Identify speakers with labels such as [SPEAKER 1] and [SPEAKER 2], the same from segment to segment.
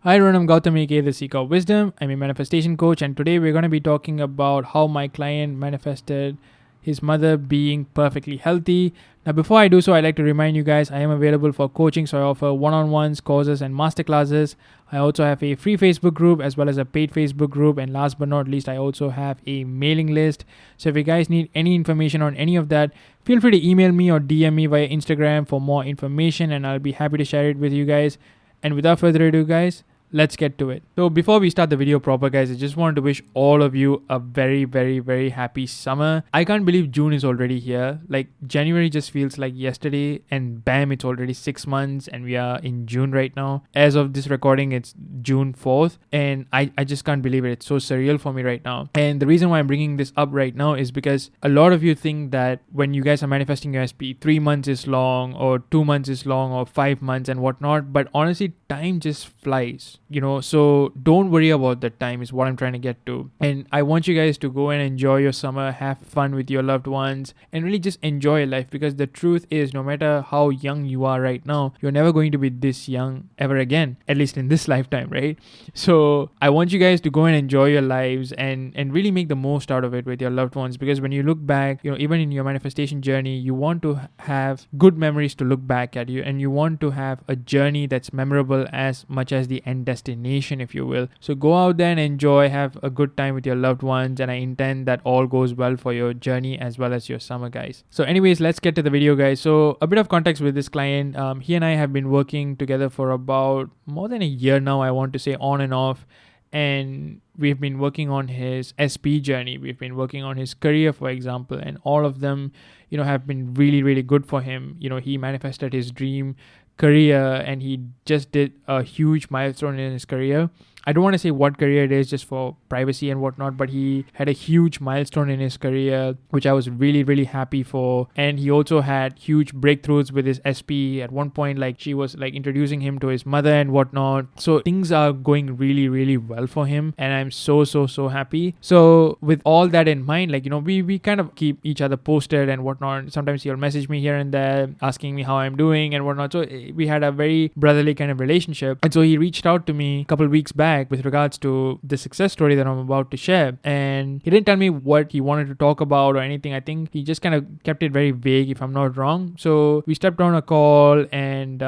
[SPEAKER 1] Hi everyone, I'm Gautam aka the Seeker of Wisdom. I'm a manifestation coach, and today we're going to be talking about how my client manifested his mother being perfectly healthy. Now, before I do so, I'd like to remind you guys I am available for coaching, so I offer one-on-ones, courses, and masterclasses. I also have a free Facebook group as well as a paid Facebook group, and last but not least, I also have a mailing list. So if you guys need any information on any of that, feel free to email me or DM me via Instagram for more information, and I'll be happy to share it with you guys. And without further ado, guys, let's get to it. So before we start the video proper, guys, I just wanted to wish all of you a very, very, very happy summer. I can't believe June is already here. Like, January just feels like yesterday, and bam, it's already 6 months and we are in June right now. As of this recording, it's June 4th, and I just can't believe it. It's so surreal for me right now. And the reason why I'm bringing this up right now is because a lot of you think that when you guys are manifesting your SP, 3 months is long or 2 months is long or 5 months and whatnot, but honestly, time just flies. So don't worry about the time is what I'm trying to get to. And I want you guys to go and enjoy your summer, have fun with your loved ones, and really just enjoy life, because the truth is, no matter how young you are right now, you're never going to be this young ever again, at least in this lifetime, right? So I want you guys to go and enjoy your lives and really make the most out of it with your loved ones, because when you look back, even in your manifestation journey, you want to have good memories to look back at you, and you want to have a journey that's memorable as much as the end destination, if you will. So go out there and enjoy, have a good time with your loved ones, and I intend that all goes well for your journey as well as your summer, guys. So anyways, let's get to the video, guys. So a bit of context with this client. He and I have been working together for about more than a year now, I want to say, on and off. And we've been working on his SP journey. We've been working on his career, for example, and all of them, have been really, really good for him. He manifested his dream career, and he just did a huge milestone in his career. I don't want to say what career it is just for privacy and whatnot, but he had a huge milestone in his career, which I was really, really happy for. And he also had huge breakthroughs with his SP. At one point, she was introducing him to his mother and whatnot. So things are going really, really well for him, and I'm so happy. So with all that in mind, we kind of keep each other posted and whatnot. Sometimes he'll message me here and there asking me how I'm doing and whatnot. So we had a very brotherly kind of relationship. And so he reached out to me a couple of weeks back with regards to the success story that I'm about to share, and he didn't tell me what he wanted to talk about or anything. I think he just kind of kept it very vague, if I'm not wrong. So we stepped on a call, and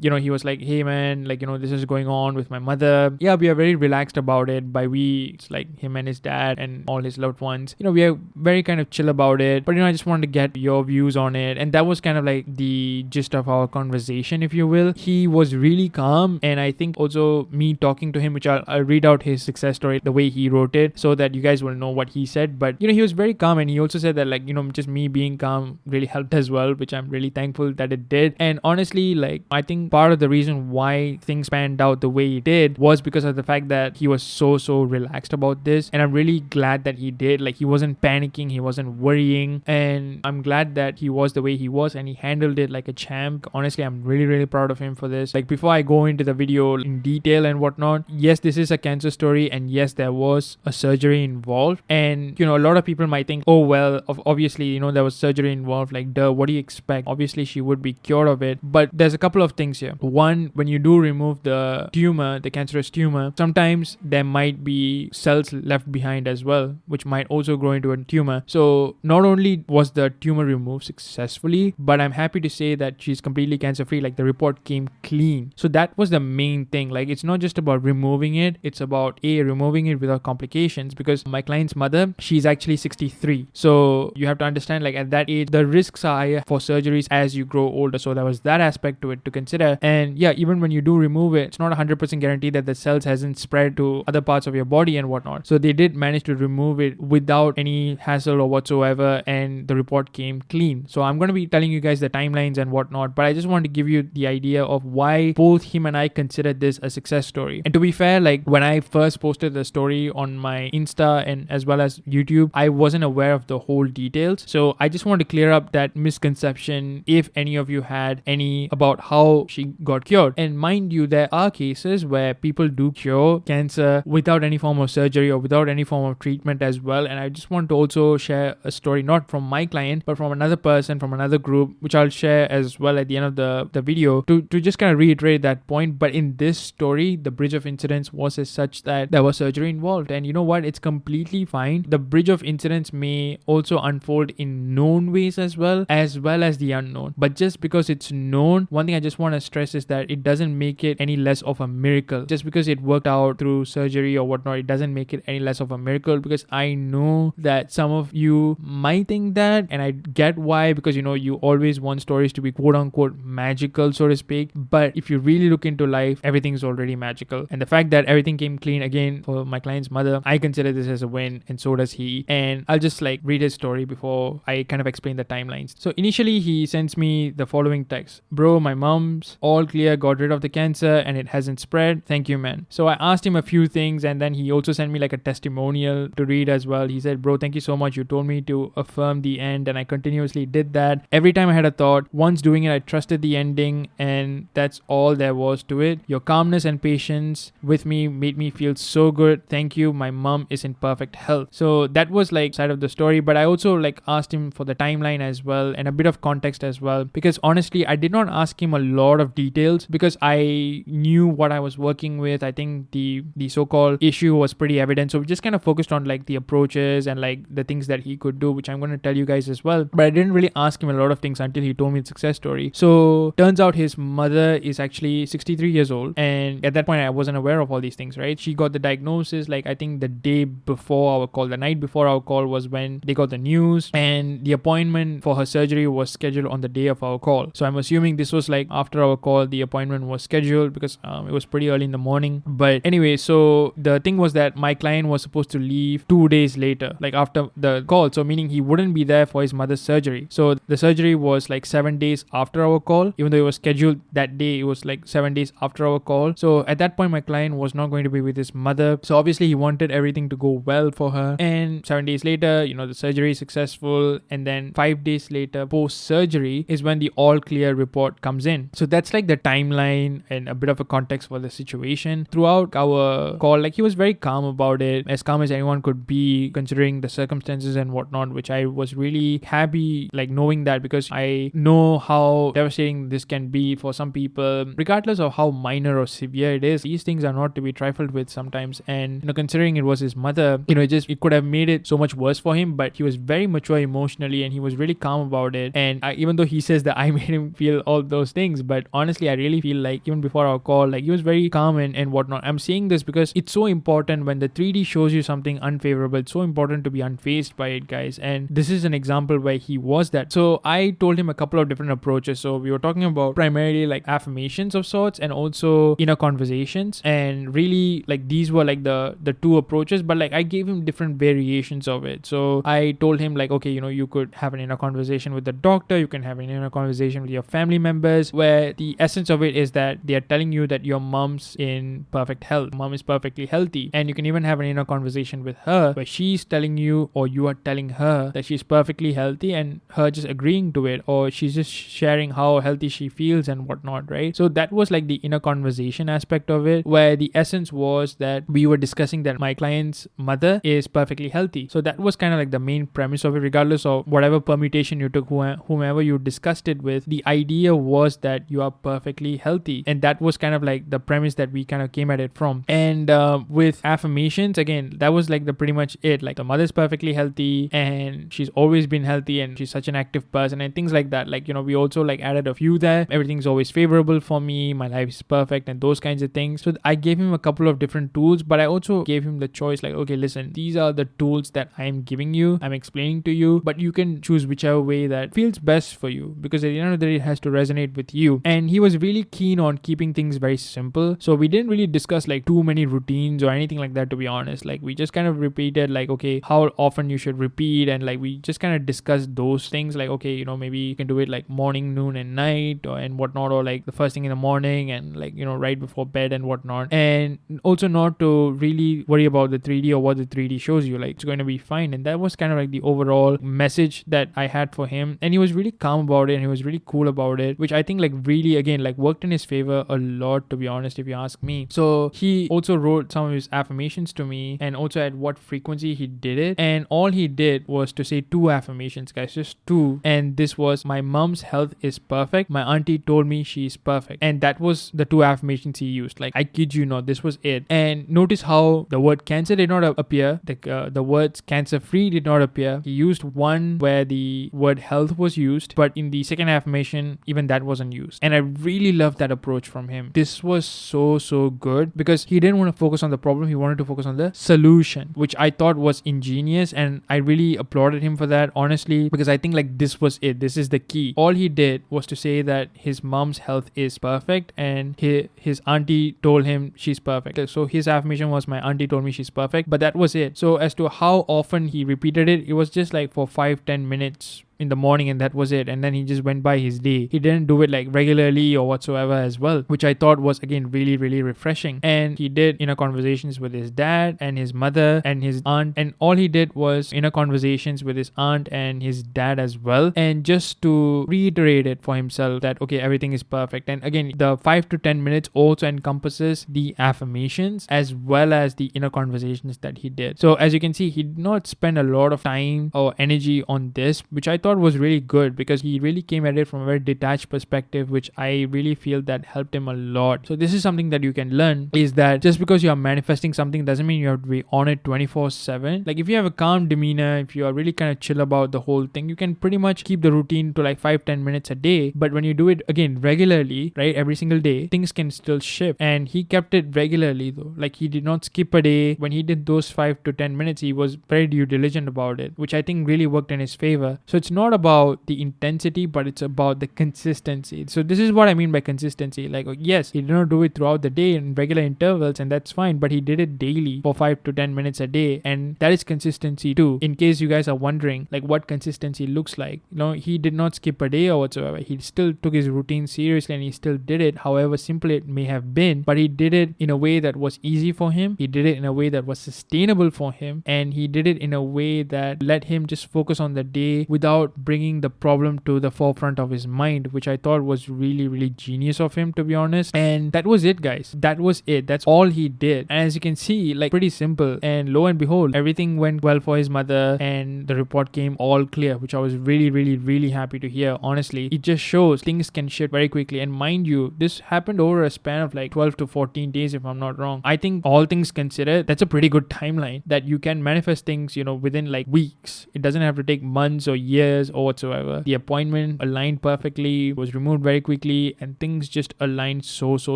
[SPEAKER 1] he was like, hey man, this is going on with my mother. Yeah, we are very relaxed about it. By we, it's like him and his dad and all his loved ones. We are very kind of chill about it, but I just wanted to get your views on it. And that was kind of like the gist of our conversation, if you will. He was really calm, and I think also me talking to him, which I'll read out his success story the way he wrote it so that you guys will know what he said. But he was very calm, and he also said that just me being calm really helped as well, which I'm really thankful that it did. And honestly, I think part of the reason why things panned out the way it did was because of the fact that he was so relaxed about this, and I'm really glad that he did. He wasn't panicking, he wasn't worrying, and I'm glad that he was the way he was, and he handled it like a champ. Honestly, I'm really proud of him for this. Before I go into the video in detail and whatnot, yes, this is a cancer story, and yes, there was a surgery involved. And a lot of people might think, oh well, obviously there was surgery involved, duh, what do you expect? Obviously she would be cured of it. But there's a couple of things here. One, when you do remove the tumor, the cancerous tumor, sometimes there might be cells left behind as well, which might also grow into a tumor. So not only was the tumor removed successfully, but I'm happy to say that she's completely cancer free. The report came clean. So that was the main thing. It's not just about removing it, it's about removing it without complications, because my client's mother, she's actually 63. So you have to understand, at that age, the risks are higher for surgeries as you grow older. So there was that aspect to it to consider. And yeah, even when you do remove it, it's not 100% guaranteed that the cells hasn't spread to other parts of your body and whatnot. So they did manage to remove it without any hassle or whatsoever, and the report came clean. So I'm going to be telling you guys the timelines and whatnot, but I just want to give you the idea of why both him and I considered this a success story. And to be fair, aware, like when I first posted the story on my Insta and as well as YouTube, I wasn't aware of the whole details. So I just want to clear up that misconception if any of you had any about how she got cured. And mind you, there are cases where people do cure cancer without any form of surgery or without any form of treatment as well. And I just want to also share a story not from my client but from another person from another group, which I'll share as well at the end of the video to just kind of reiterate that point. But in this story, the bridge of incidents was as such that there was surgery involved, and you know what, it's completely fine. The bridge of incidents may also unfold in known ways as well as the unknown, but just because it's known, one thing I just want to stress is that it doesn't make it any less of a miracle. Just because it worked out through surgery or whatnot, it doesn't make it any less of a miracle, because I know that some of you might think that, and I get why, because you know, you always want stories to be quote unquote magical, so to speak. But if you really look into life, everything's already magical, and the fact that everything came clean again for my client's mother, I consider this as a win, and so does he. And I'll just like read his story before I kind of explain the timelines. So initially he sends me the following text: bro, my mom's all clear, got rid of the cancer and it hasn't spread, thank you man. So I asked him a few things, and then he also sent me like a testimonial to read as well. He said, bro, thank you so much, you told me to affirm the end and I continuously did that. Every time I had a thought, once doing it I trusted the ending, and that's all there was to it. Your calmness and patience with me made me feel so good, thank you, my mom is in perfect health. So that was like side of the story, but I also like asked him for the timeline as well and a bit of context as well, because honestly I did not ask him a lot of details because I knew what I was working with. I think the so-called issue was pretty evident, so we just kind of focused on like the approaches and like the things that he could do, which I'm going to tell you guys as well. But I didn't really ask him a lot of things until he told me the success story. So turns out his mother is actually 63 years old, and at that point I wasn't aware of all these things, right? She got the diagnosis like I think the day before our call, the night before our call was when they got the news, and the appointment for her surgery was scheduled on the day of our call. So I'm assuming this was like after our call the appointment was scheduled, because it was pretty early in the morning. But anyway, so the thing was that my client was supposed to leave 2 days later, like after the call, so meaning he wouldn't be there for his mother's surgery. So the surgery was like 7 days after our call, even though it was scheduled that day, it was like 7 days after our call. So at that point my client was not going to be with his mother, so obviously he wanted everything to go well for her. And 7 days later, you know, the surgery is successful, and then 5 days later post surgery is when the all clear report comes in. So that's like the timeline and a bit of a context for the situation. Throughout our call, like he was very calm about it, as calm as anyone could be considering the circumstances and whatnot, which I was really happy like knowing that, because I know how devastating this can be for some people, regardless of how minor or severe it is. These things are not to be trifled with sometimes, and you know, considering it was his mother, you know, it could have made it so much worse for him. But he was very mature emotionally and he was really calm about it. And even though he says that I made him feel all those things, but honestly I really feel like even before our call, like he was very calm and whatnot. I'm saying this because it's so important when the 3D shows you something unfavorable. It's so important to be unfazed by it, guys, and this is an example where he was that. So I told him a couple of different approaches. So we were talking about primarily like affirmations of sorts and also inner conversations, and really like these were like the two approaches, but like I gave him different variations of it. So I told him like, okay, you know, you could have an inner conversation with the doctor, you can have an inner conversation with your family members, where the essence of it is that they are telling you that your mom's in perfect health, mom is perfectly healthy. And you can even have an inner conversation with her where she's telling you, or you are telling her, that she's perfectly healthy, and her just agreeing to it, or she's just sharing how healthy she feels and whatnot, right? So that was like the inner conversation aspect of it, where the essence was that we were discussing that my client's mother is perfectly healthy. So that was kind of like the main premise of it, regardless of whatever permutation you took, whomever you discussed it with. The idea was that you are perfectly healthy, and that was kind of like the premise that we kind of came at it from. And with affirmations, again, that was like the pretty much it, like the mother's perfectly healthy and she's always been healthy and she's such an active person and things like that. Like, you know, we also like added a few there. Everything's always favorable for me, my life is perfect, and those kinds of things. So I gave him a couple of different tools, but I also gave him the choice, like, okay, listen, these are the tools that I'm giving you, I'm explaining to you, but you can choose whichever way that feels best for you, because at the end of the day it has to resonate with you. And he was really keen on keeping things very simple, so we didn't really discuss like too many routines or anything like that, to be honest. Like we just kind of repeated like, okay, how often you should repeat, and like we just kind of discussed those things, like, okay, you know, maybe you can do it like morning, noon and night, or and whatnot, or like the first thing in the morning and like, you know, right before bed and whatnot. and also not to really worry about the 3D or what the 3D shows you. Like, it's going to be fine. And that was kind of like the overall message that I had for him. And he was really calm about it and he was really cool about it, which I think like really again like worked in his favor a lot, to be honest, if you ask me. So he also wrote some of his affirmations to me and also at what frequency he did it. And all he did was to say 2 affirmations, guys, just 2. And this was, my mom's health is perfect. My auntie told me she's perfect. And that was the 2 affirmations he used. Like, I kid you not, this was it. And notice how the word cancer did not appear. The words cancer free did not appear. He used one where the word health was used, but in the second affirmation, even that wasn't used. And I really loved that approach from him. This was so good because he didn't want to focus on the problem. He wanted to focus on the solution, which I thought was ingenious. And I really applauded him for that, honestly, because I think like this was it. This is the key. All he did was to say that his mom's health is perfect and his auntie told him she's perfect. So his affirmation was, my auntie told me she's perfect, but that was it. So as to how often he repeated it, it was just like for 5-10 minutes in the morning, and that was it. And then he just went by his day. He didn't do it like regularly or whatsoever as well, which I thought was again really refreshing. And he did inner conversations with his dad and his mother and his aunt, and all he did was inner conversations with his aunt and his dad as well, and just to reiterate it for himself that okay, everything is perfect. And again, the 5 to 10 minutes also encompasses the affirmations as well as the inner conversations that he did. So as you can see, he did not spend a lot of time or energy on this, which I thought was really good because he really came at it from a very detached perspective, which I really feel that helped him a lot. So this is something that you can learn, is that just because you are manifesting something doesn't mean you have to be on it 24/7. Like, if you have a calm demeanor, if you are really kind of chill about the whole thing, you can pretty much keep the routine to like 5-10 minutes a day. But when you do it again regularly, right, every single day, things can still shift. And he kept it regularly though. Like, he did not skip a day. When he did those 5 to 10 minutes, he was very due diligent about it, which I think really worked in his favor. So it's not about the intensity, but it's about the consistency. So this is what I mean by consistency. Like, yes, he did not do it throughout the day in regular intervals, and that's fine, but he did it daily for 5 to 10 minutes a day, and that is consistency too. In case you guys are wondering like what consistency looks like, he did not skip a day or whatsoever. He still took his routine seriously and he still did it, however simple it may have been, but he did it in a way that was easy for him. He did it in a way that was sustainable for him, and he did it in a way that let him just focus on the day without bringing the problem to the forefront of his mind, which I thought was really genius of him, to be honest. And that was it, guys. That was it. That's all he did. And as you can see, like, pretty simple. And lo and behold, everything went well for his mother and the report came all clear, which I was really happy to hear. Honestly, it just shows things can shift very quickly. And mind you, this happened over a span of like 12 to 14 days, if I'm not wrong. I think all things considered, that's a pretty good timeline that you can manifest things, within like weeks. It doesn't have to take months or years or whatsoever. The appointment aligned perfectly, was removed very quickly, and things just aligned so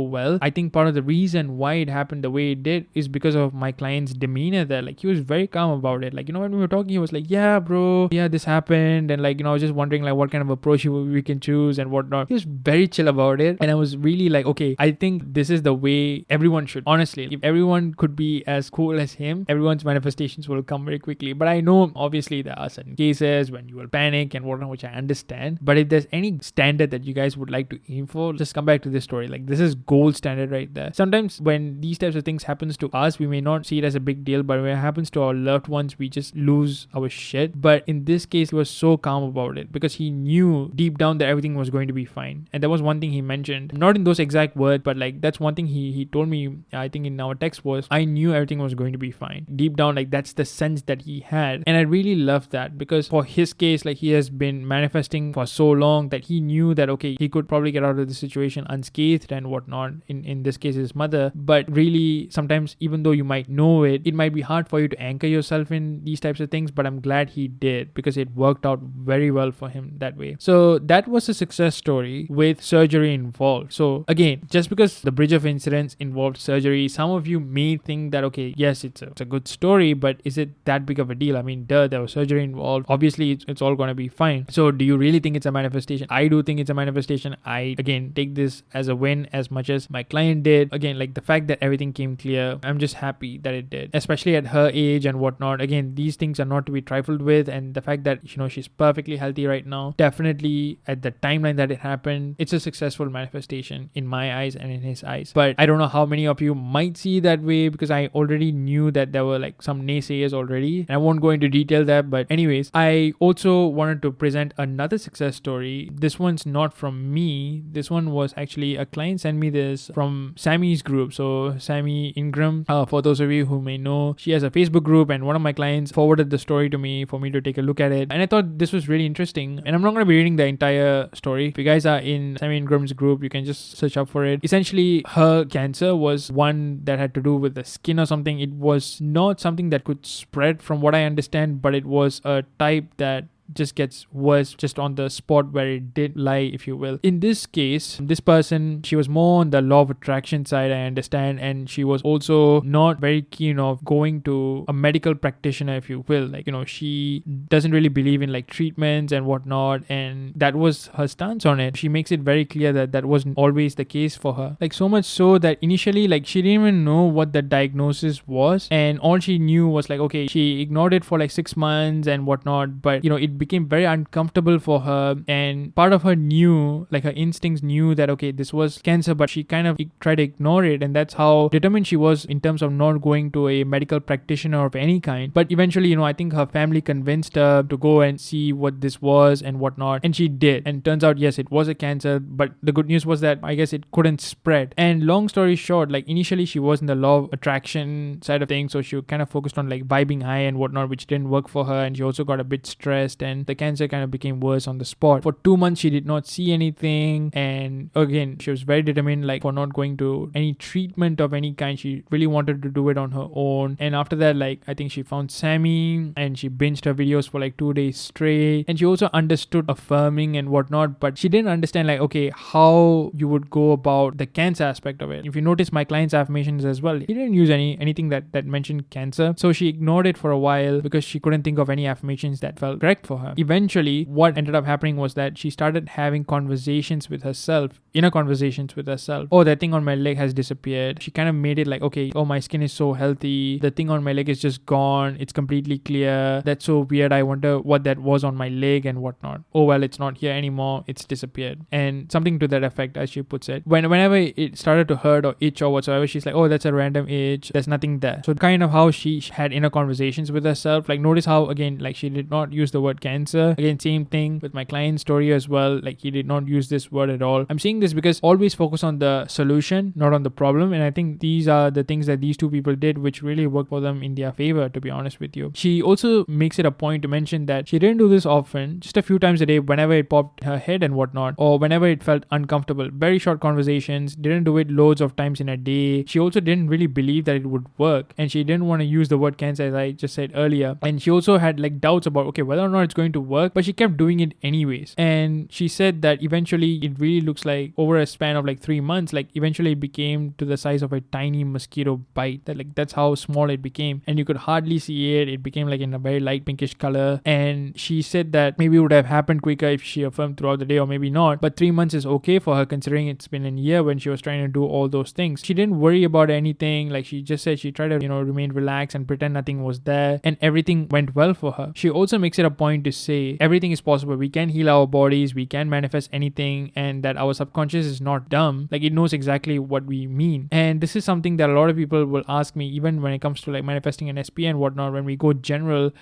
[SPEAKER 1] well. I think part of the reason why it happened the way it did is because of my client's demeanor there. Like, he was very calm about it. Like, when we were talking, he was like, yeah bro, yeah, this happened, and like, I was just wondering like what kind of approach we can choose and whatnot. He was very chill about it, and I was really like, okay, I think this is the way everyone should. Honestly, if everyone could be as cool as him, everyone's manifestations will come very quickly. But I know obviously there are certain cases when you will panic and whatnot, which I understand. But if there's any standard that you guys would like to aim for, just come back to this story. Like, this is gold standard right there. Sometimes when these types of things happens to us, we may not see it as a big deal, but when it happens to our loved ones, we just lose our shit. But in this case, he was so calm about it because he knew deep down that everything was going to be fine. And that was one thing he mentioned, not in those exact words, but like that's one thing he told me, I think in our text, was I knew everything was going to be fine. Deep down, like, that's the sense that he had. And I really love that because for his case, like, he has been manifesting for so long that he knew that okay, he could probably get out of the situation unscathed and whatnot, in this case his mother. But really, sometimes even though you might know it might be hard for you to anchor yourself in these types of things, but I'm glad he did because it worked out very well for him that way. So that was a success story with surgery involved. So again, just because the bridge of incidents involved surgery, some of you may think that okay, yes, it's a good story, but is it that big of a deal? I mean, there was surgery involved. Obviously, it's it's all going to be fine. So do you really think it's a manifestation? I do think it's a manifestation. I again take this as a win as much as my client did. Again, like the fact that everything came clear, I'm just happy that it did, especially at her age and whatnot. Again, these things are not to be trifled with, and the fact that she's perfectly healthy right now, definitely at the timeline that it happened, it's a successful manifestation in my eyes and in his eyes. But I don't know how many of you might see that way, because I already knew that there were like some naysayers already, and I won't go into detail there. But anyways, I also wanted to present another success story. This one's not from me. This one was actually a client sent me this from Sammy's group. So Sammy Ingram, for those of you who may know, she has a Facebook group, and one of my clients forwarded the story to me for me to take a look at it, and I thought this was really interesting. And I'm not going to be reading the entire story. If you guys are in Sammy Ingram's group, you can just search up for it. Essentially, her cancer was one that had to do with the skin or something. It was not something that could spread from what I understand, but it was a type that just gets worse just on the spot where it did lie, if you will. In this case, this person, she was more on the law of attraction side, I understand, and she was also not very keen of going to a medical practitioner, if you will. Like, she doesn't really believe in like treatments and whatnot, and that was her stance on it. She makes it very clear that that wasn't always the case for her. Like, so much so that initially, like, she didn't even know what the diagnosis was, and all she knew was like, okay, she ignored it for like 6 months and whatnot, but it became very uncomfortable for her, and part of her knew, like her instincts knew that okay, this was cancer, but she kind of tried to ignore it, and that's how determined she was in terms of not going to a medical practitioner of any kind. But eventually, I think her family convinced her to go and see what this was and whatnot, and she did, and turns out yes, it was a cancer, but the good news was that I guess it couldn't spread. And long story short, like initially she was in the law of attraction side of things, so she kind of focused on like vibing high and whatnot, which didn't work for her, and she also got a bit stressed, and the cancer kind of became worse on the spot. For 2 months she did not see anything, and again she was very determined like for not going to any treatment of any kind. She really wanted to do it on her own, and after that, like I think she found Sammy and she binged her videos for like 2 days straight, and she also understood affirming and whatnot, but she didn't understand like okay, how you would go about the cancer aspect of it. If you notice my client's affirmations as well, he didn't use anything that mentioned cancer, so she ignored it for a while because she couldn't think of any affirmations that felt correct for her. Eventually, what ended up happening was that she started having conversations with herself, inner conversations with herself. Oh, that thing on my leg has disappeared. She kind of made it like, okay, oh, my skin is so healthy. The thing on my leg is just gone. It's completely clear. That's so weird. I wonder what that was on my leg and whatnot. Oh, well, it's not here anymore. It's disappeared. And something to that effect, as she puts it. Whenever it started to hurt or itch or whatsoever, she's like, oh, that's a random itch. There's nothing there. So kind of how she had inner conversations with herself. Like notice how, again, like she did not use the word cancer. Again, same thing with my client's story as well. Like he did not use this word at all. I'm saying this because always focus on the solution, not on the problem. And I think these are the things that these two people did which really worked for them in their favor, to be honest with you. She also makes it a point to mention that she didn't do this often, just a few times a day whenever it popped her head and whatnot, or whenever it felt uncomfortable. Very short conversations, didn't do it loads of times in a day. She also didn't really believe that it would work, and she didn't want to use the word cancer, as I just said earlier. And she also had like doubts about okay, whether or not it's going to work, but she kept doing it anyways. And she said that eventually it really looks like over a span of like 3 months, like eventually it became to the size of a tiny mosquito bite. That's how small it became, and you could hardly see it. It became like in a very light pinkish color, and she said that maybe it would have happened quicker if she affirmed throughout the day, or maybe not, but 3 months is okay for her considering it's been a year when she was trying to do all those things. She didn't worry about anything. Like she just said she tried to remain relaxed and pretend nothing was there, and everything went well for her. She also makes it a point to say everything is possible. We can heal our bodies, we can manifest anything, and that our subconscious is not dumb. Like it knows exactly what we mean. And this is something that a lot of people will ask me, even when it comes to like manifesting an SP and whatnot, when we go general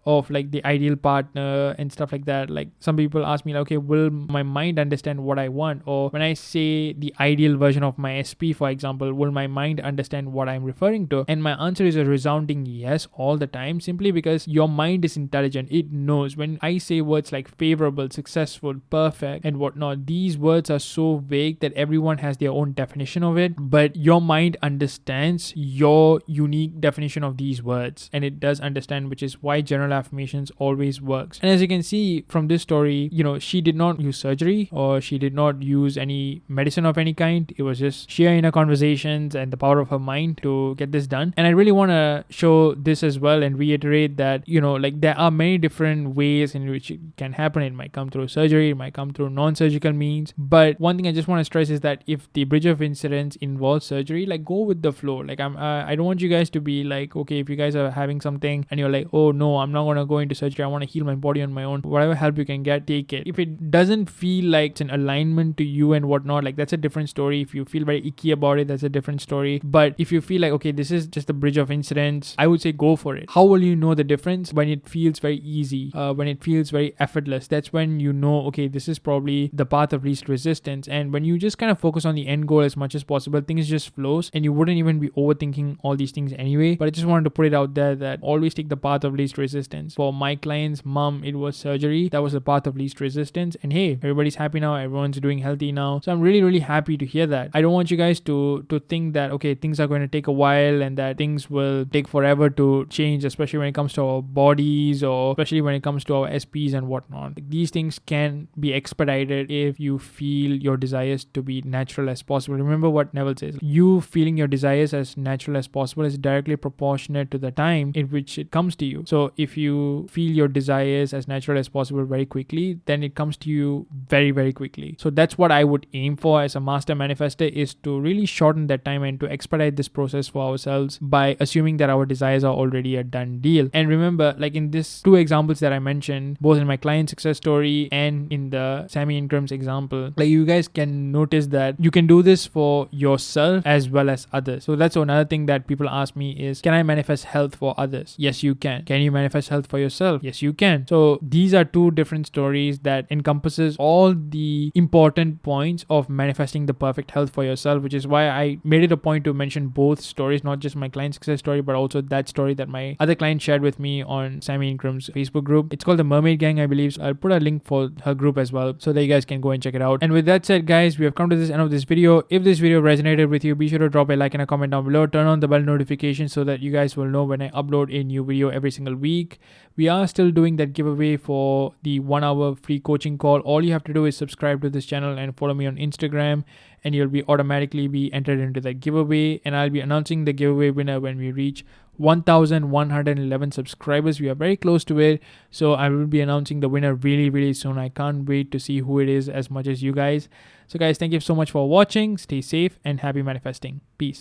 [SPEAKER 1] of like the ideal partner and stuff like that. Like some people ask me like, okay, will my mind understand what I want? Or when I say the ideal version of my SP, for example, will my mind understand what I'm referring to? And my answer is a resounding yes all the time, simply because your mind is intelligent. It knows. When I say words like favorable, successful, perfect and whatnot, these words are so vague that everyone has their own definition of it, but your mind understands your unique definition of these words, and it does understand, which is why general affirmations always works. And as you can see from this story, she did not use surgery or she did not use any medicine of any kind. It was just sheer inner conversations and the power of her mind to get this done. And I really want to show this as well and reiterate that, like there are many different ways in which it can happen. It might come through surgery, it might come through non-surgical means. But one thing I just want to stress is that if the bridge of incidents involves surgery, like go with the flow. Like I don't want you guys to be like, okay, if you guys are having something and you're like, oh no, I'm not gonna go into surgery, I want to heal my body on my own, whatever help you can get, take it. If it doesn't feel like it's an alignment to you and whatnot, like that's a different story. If you feel very icky about it, that's a different story. But if you feel like, okay, this is just the bridge of incidents, I would say go for it. How will you know the difference? When it feels very easy, when it feels very effortless, that's when you know, okay, this is probably the path of least resistance. And when you just kind of focus on the end goal as much as possible, things just flows and you wouldn't even be overthinking all these things anyway. But I just wanted to put it out there that always take the path of least resistance. For my client's mom, it was surgery. That was the path of least resistance. And hey, everybody's happy now. Everyone's doing healthy now. So I'm really, really happy to hear that. I don't want you guys to think that, okay, things are going to take a while and that things will take forever to change, especially when it comes to our bodies or especially when it comes to our SPs and whatnot. These things can be expedited if you feel your desires to be natural as possible. Remember what Neville says. You feeling your desires as natural as possible is directly proportionate to the time in which it comes to you. So if you feel your desires as natural as possible very quickly, then it comes to you very, very quickly. So that's what I would aim for as a master manifester, is to really shorten that time and to expedite this process for ourselves by assuming that our desires are already a done deal. And remember, like in these two examples that I mentioned, both in my client success story and in the Sammy Ingram's example, like you guys can notice that you can do this for yourself as well as others. So that's another thing that people ask me is, can I manifest health for others? Yes, you can. Can you manifest health for yourself? Yes, you can. So these are two different stories that encompasses all the important points of manifesting the perfect health for yourself, which is why I made it a point to mention both stories, not just my client success story, but also that story that my other client shared with me on Sammy Ingram's Facebook group. It's called the Mermaid Gang, I believe. So I'll put a link for her group as well so that you guys can go and check it out. And with that said, guys, we have come to this end of this video. If this video resonated with you, be sure to drop a like and a comment down below. Turn on the bell notification so that you guys will know when I upload a new video every single week. We are still doing that giveaway for the 1 hour free coaching call. All you have to do is subscribe to this channel and follow me on Instagram, and you'll be automatically be entered into that giveaway. And I'll be announcing the giveaway winner when we reach 1,111 subscribers. We are very close to it, so I will be announcing the winner really, really soon. I can't wait to see who it is as much as you guys. So guys, thank you so much for watching. Stay safe and happy manifesting. Peace.